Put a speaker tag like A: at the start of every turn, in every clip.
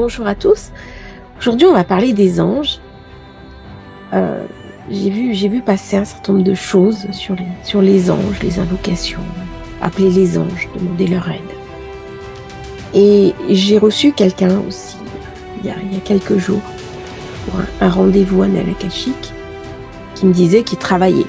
A: Bonjour à tous. Aujourd'hui, on va parler des anges. J'ai vu passer un certain nombre de choses sur les anges, les invocations, appeler les anges, demander leur aide. Et j'ai reçu quelqu'un aussi, il y a quelques jours, pour un rendez-vous analakashique, qui me disait qu'il travaillait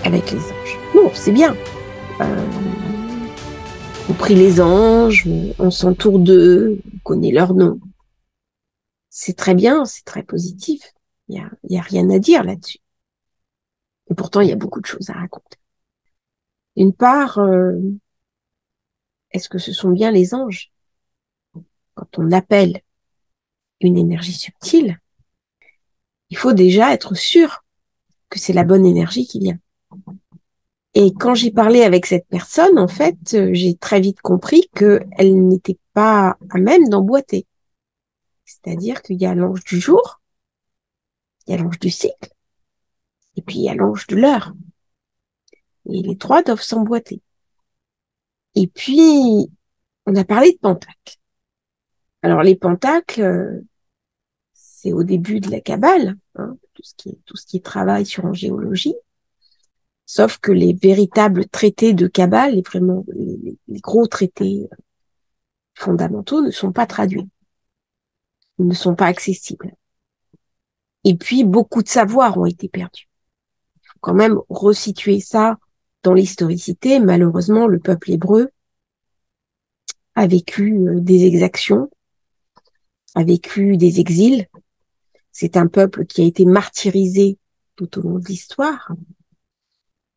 A: avec les anges. Bon, c'est bien. On prie les anges, on s'entoure d'eux, on connaît leur nom. C'est très bien, c'est très positif. Il y a rien à dire là-dessus. Et pourtant, il y a beaucoup de choses à raconter. D'une part, est-ce que ce sont bien les anges? Quand on appelle une énergie subtile, il faut déjà être sûr que c'est la bonne énergie qui vient. Et quand j'ai parlé avec cette personne, en fait, j'ai très vite compris qu'elle n'était pas à même d'emboîter. C'est-à-dire qu'il y a l'ange du jour, il y a l'ange du cycle, et puis il y a l'ange de l'heure. Et les trois doivent s'emboîter. Et puis, on a parlé de pentacles. Alors, les pentacles, c'est au début de la Kabbale, hein, tout ce qui est travail sur en géologie. Sauf que les véritables traités de Kabbale, les gros traités fondamentaux ne sont pas traduits. Ils ne sont pas accessibles. Et puis, beaucoup de savoirs ont été perdus. Il faut quand même resituer ça dans l'historicité. Malheureusement, le peuple hébreu a vécu des exactions, a vécu des exils. C'est un peuple qui a été martyrisé tout au long de l'histoire.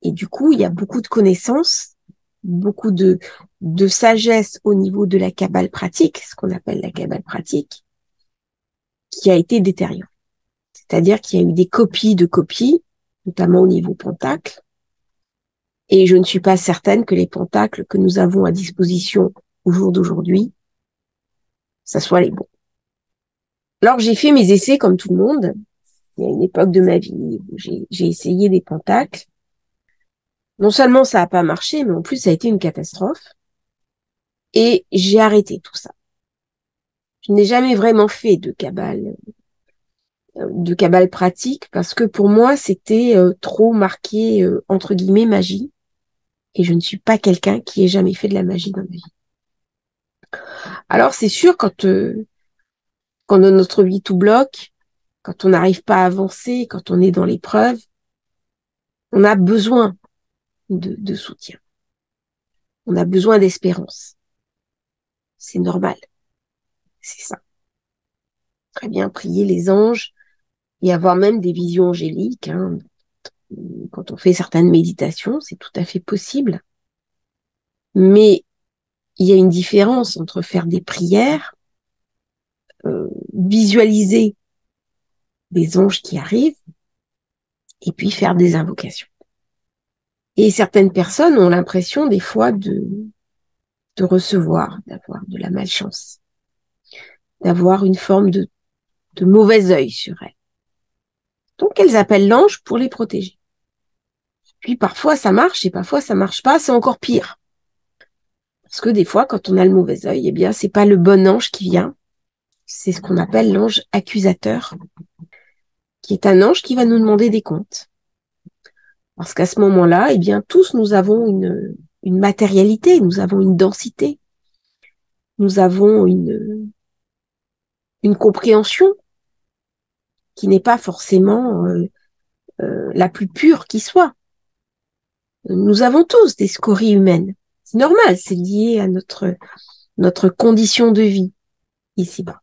A: Et du coup, il y a beaucoup de connaissances, beaucoup de sagesse au niveau de la Kabbale pratique, ce qu'on appelle la Kabbale pratique, qui a été détériorée. C'est-à-dire qu'il y a eu des copies de copies, notamment au niveau pentacle. Et je ne suis pas certaine que les pentacles que nous avons à disposition au jour d'aujourd'hui, ça soit les bons. Alors j'ai fait mes essais comme tout le monde. Il y a une époque de ma vie où j'ai essayé des pentacles. Non seulement ça n'a pas marché, mais en plus ça a été une catastrophe. Et j'ai arrêté tout ça. Je n'ai jamais vraiment fait de Kabbale pratique parce que pour moi c'était trop marqué entre guillemets magie. Et je ne suis pas quelqu'un qui ait jamais fait de la magie dans ma vie. Alors c'est sûr quand notre vie tout bloque, quand on n'arrive pas à avancer, quand on est dans l'épreuve, on a besoin de soutien. On a besoin d'espérance. C'est normal. C'est ça. Très bien prier les anges et avoir même des visions angéliques. Hein. Quand on fait certaines méditations, c'est tout à fait possible. Mais il y a une différence entre faire des prières, visualiser des anges qui arrivent, et puis faire des invocations. Et certaines personnes ont l'impression des fois de recevoir, d'avoir de la malchance, d'avoir une forme de mauvais œil sur elles. Donc elles appellent l'ange pour les protéger. Puis parfois ça marche et parfois ça marche pas, c'est encore pire. Parce que des fois, quand on a le mauvais œil, eh bien, c'est pas le bon ange qui vient. C'est ce qu'on appelle l'ange accusateur, qui est un ange qui va nous demander des comptes. Parce qu'à ce moment-là, eh bien, tous nous avons une matérialité, nous avons une densité, nous avons une compréhension qui n'est pas forcément la plus pure qui soit. Nous avons tous des scories humaines. C'est normal, c'est lié à notre condition de vie ici-bas.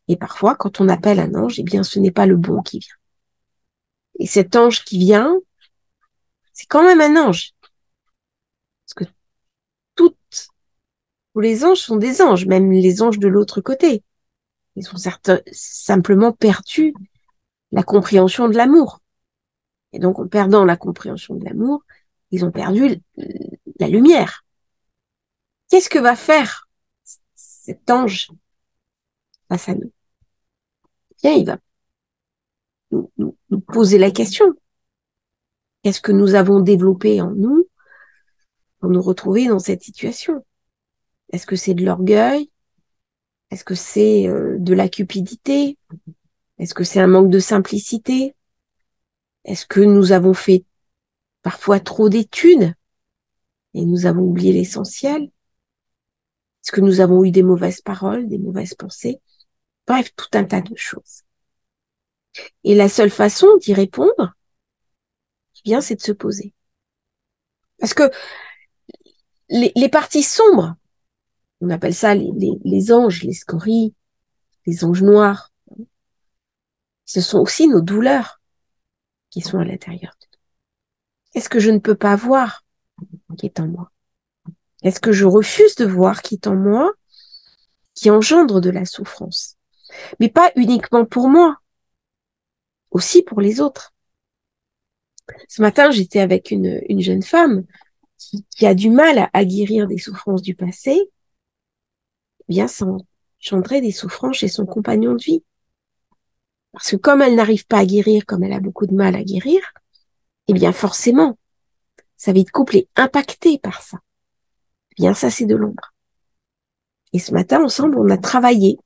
A: Et parfois, quand on appelle un ange, eh bien, ce n'est pas le bon qui vient. Et cet ange qui vient, c'est quand même un ange. Parce que tous les anges sont des anges, même les anges de l'autre côté. Ils ont simplement perdu la compréhension de l'amour. Et donc, en perdant la compréhension de l'amour, ils ont perdu la lumière. Qu'est-ce que va faire cet ange face à nous? Bien, il va nous poser la question. Qu'est-ce que nous avons développé en nous pour nous retrouver dans cette situation? Est-ce que c'est de l'orgueil? Est-ce que c'est de la cupidité? Est-ce que c'est un manque de simplicité? Est-ce que nous avons fait parfois trop d'études et nous avons oublié l'essentiel? Est-ce que nous avons eu des mauvaises paroles, des mauvaises pensées? Bref, tout un tas de choses. Et la seule façon d'y répondre, eh bien, c'est de se poser. Parce que les parties sombres, on appelle ça les anges, les scories, les anges noirs, ce sont aussi nos douleurs qui sont à l'intérieur de nous. Est-ce que je ne peux pas voir qui est en moi? Est-ce que je refuse de voir qui est en moi, qui engendre de la souffrance? Mais pas uniquement pour moi, aussi pour les autres. Ce matin, j'étais avec une jeune femme qui a du mal à guérir des souffrances du passé. Eh bien, ça engendrait des souffrances chez son compagnon de vie. Parce que comme elle n'arrive pas à guérir, comme elle a beaucoup de mal à guérir, eh bien, forcément, sa vie de couple est impactée par ça. Eh bien, ça, c'est de l'ombre. Et ce matin, ensemble, on a travaillé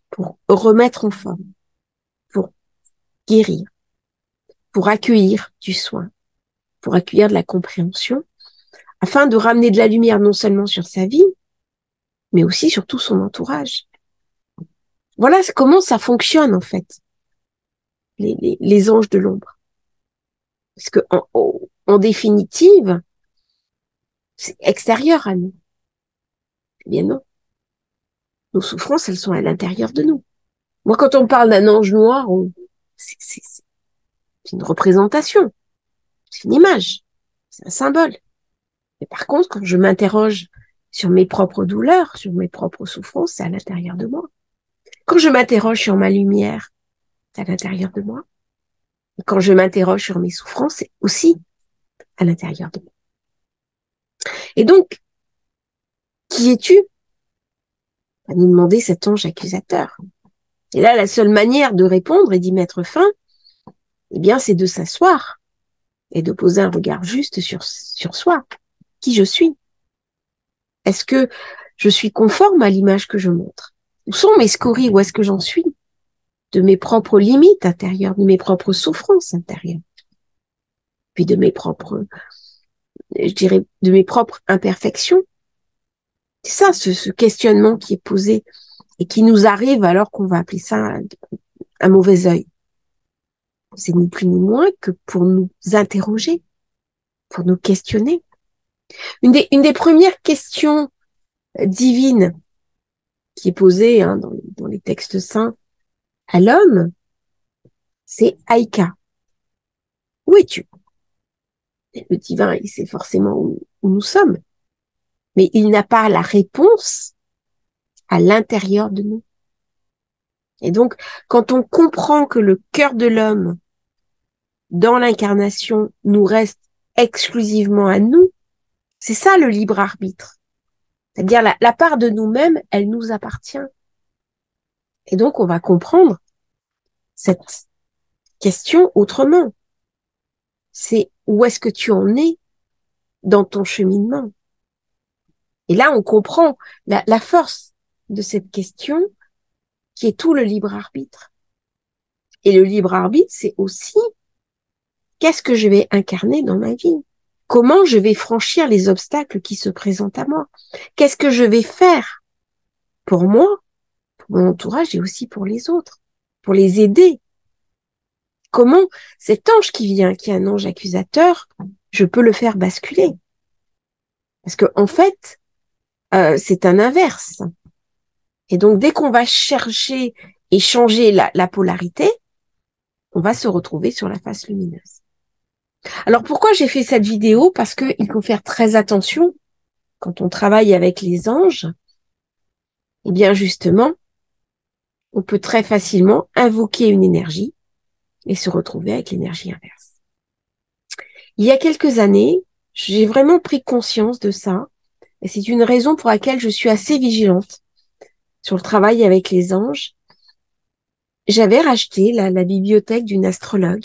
A: pour remettre en forme, pour guérir, pour accueillir du soin, pour accueillir de la compréhension, afin de ramener de la lumière non seulement sur sa vie, mais aussi sur tout son entourage. Voilà comment ça fonctionne, en fait, les anges de l'ombre. Parce que, en définitive, c'est extérieur à nous. Eh bien non. Nos souffrances, elles sont à l'intérieur de nous. Moi, quand on parle d'un ange noir, c'est une représentation, c'est une image, c'est un symbole. Mais par contre, quand je m'interroge sur mes propres douleurs, sur mes propres souffrances, c'est à l'intérieur de moi. Quand je m'interroge sur ma lumière, c'est à l'intérieur de moi. Et quand je m'interroge sur mes souffrances, c'est aussi à l'intérieur de moi. Et donc, qui es-tu? À nous demander cet ange accusateur. Et là, la seule manière de répondre et d'y mettre fin, eh bien, c'est de s'asseoir et de poser un regard juste sur soi. Qui je suis? Est-ce que je suis conforme à l'image que je montre? Où sont mes scories? Où est-ce que j'en suis? De mes propres limites intérieures, de mes propres souffrances intérieures, puis de mes propres, je dirais, de mes propres imperfections. C'est ça, ce questionnement qui est posé et qui nous arrive alors qu'on va appeler ça un mauvais œil. C'est ni plus ni moins que pour nous interroger, pour nous questionner. Une des premières questions divines qui est posée dans les textes saints à l'homme, c'est Aïka. Où es-tu? Et le divin, il sait forcément où nous sommes, mais il n'a pas la réponse à l'intérieur de nous. Et donc, quand on comprend que le cœur de l'homme, dans l'incarnation, nous reste exclusivement à nous, c'est ça le libre arbitre. C'est-à-dire la part de nous-mêmes, elle nous appartient. Et donc, on va comprendre cette question autrement. C'est où est-ce que tu en es dans ton cheminement? Et là, on comprend la force de cette question qui est tout le libre arbitre. Et le libre arbitre, c'est aussi qu'est-ce que je vais incarner dans ma vie? Comment je vais franchir les obstacles qui se présentent à moi? Qu'est-ce que je vais faire pour moi, pour mon entourage et aussi pour les autres, pour les aider? Comment cet ange qui vient, qui est un ange accusateur, je peux le faire basculer? Parce que en fait, c'est un inverse. Et donc, dès qu'on va chercher et changer la polarité, on va se retrouver sur la face lumineuse. Alors, pourquoi j'ai fait cette vidéo? Parce que il faut faire très attention quand on travaille avec les anges. Eh bien, justement, on peut très facilement invoquer une énergie et se retrouver avec l'énergie inverse. Il y a quelques années, j'ai vraiment pris conscience de ça. Et c'est une raison pour laquelle je suis assez vigilante sur le travail avec les anges. J'avais racheté la bibliothèque d'une astrologue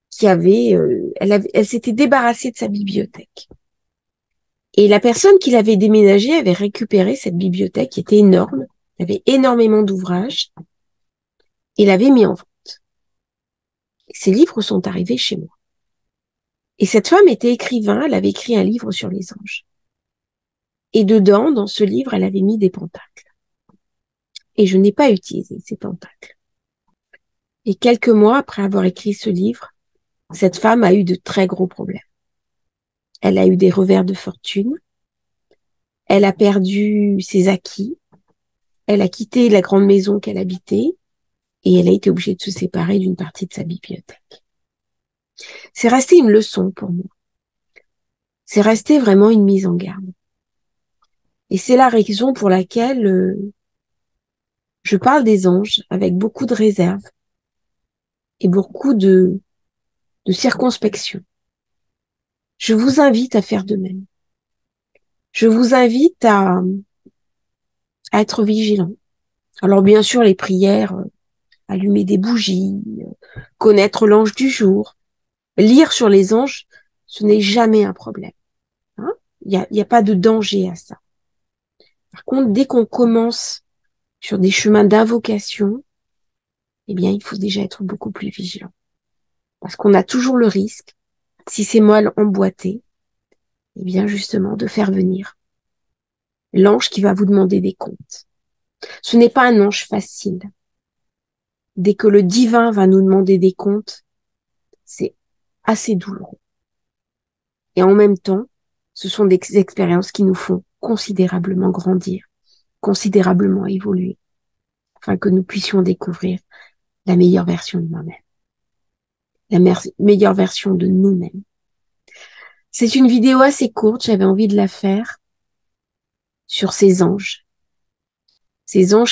A: qui elle s'était débarrassée de sa bibliothèque. Et la personne qui l'avait déménagé avait récupéré cette bibliothèque qui était énorme, il y avait énormément d'ouvrages, et l'avait mis en vente. Et ces livres sont arrivés chez moi. Et cette femme était écrivain, elle avait écrit un livre sur les anges. Et dedans, dans ce livre, elle avait mis des pentacles. Et je n'ai pas utilisé ces pentacles. Et quelques mois après avoir écrit ce livre, cette femme a eu de très gros problèmes. Elle a eu des revers de fortune, elle a perdu ses acquis, elle a quitté la grande maison qu'elle habitait et elle a été obligée de se séparer d'une partie de sa bibliothèque. C'est resté une leçon pour moi. C'est resté vraiment une mise en garde. Et c'est la raison pour laquelle je parle des anges avec beaucoup de réserve et beaucoup de circonspection. Je vous invite à faire de même. Je vous invite à être vigilant. Alors bien sûr, les prières, allumer des bougies, connaître l'ange du jour, lire sur les anges, ce n'est jamais un problème. Hein. Il y a pas de danger à ça. Par contre, dès qu'on commence sur des chemins d'invocation, eh bien, il faut déjà être beaucoup plus vigilant. Parce qu'on a toujours le risque, si c'est mal emboîté, eh bien, justement, de faire venir l'ange qui va vous demander des comptes. Ce n'est pas un ange facile. Dès que le divin va nous demander des comptes, c'est assez douloureux. Et en même temps, ce sont des expériences qui nous font considérablement grandir, considérablement évoluer, afin que nous puissions découvrir la meilleure version de moi-même, la meilleure version de nous-mêmes. C'est une vidéo assez courte, j'avais envie de la faire sur ces anges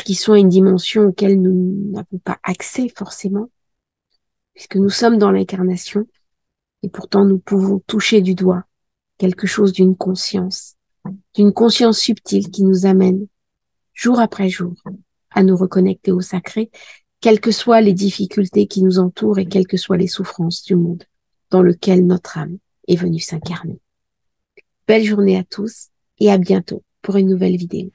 A: qui sont à une dimension auquel nous n'avons pas accès forcément, puisque nous sommes dans l'incarnation, et pourtant nous pouvons toucher du doigt quelque chose d'une conscience subtile qui nous amène jour après jour à nous reconnecter au sacré, quelles que soient les difficultés qui nous entourent et quelles que soient les souffrances du monde dans lequel notre âme est venue s'incarner. Belle journée à tous et à bientôt pour une nouvelle vidéo.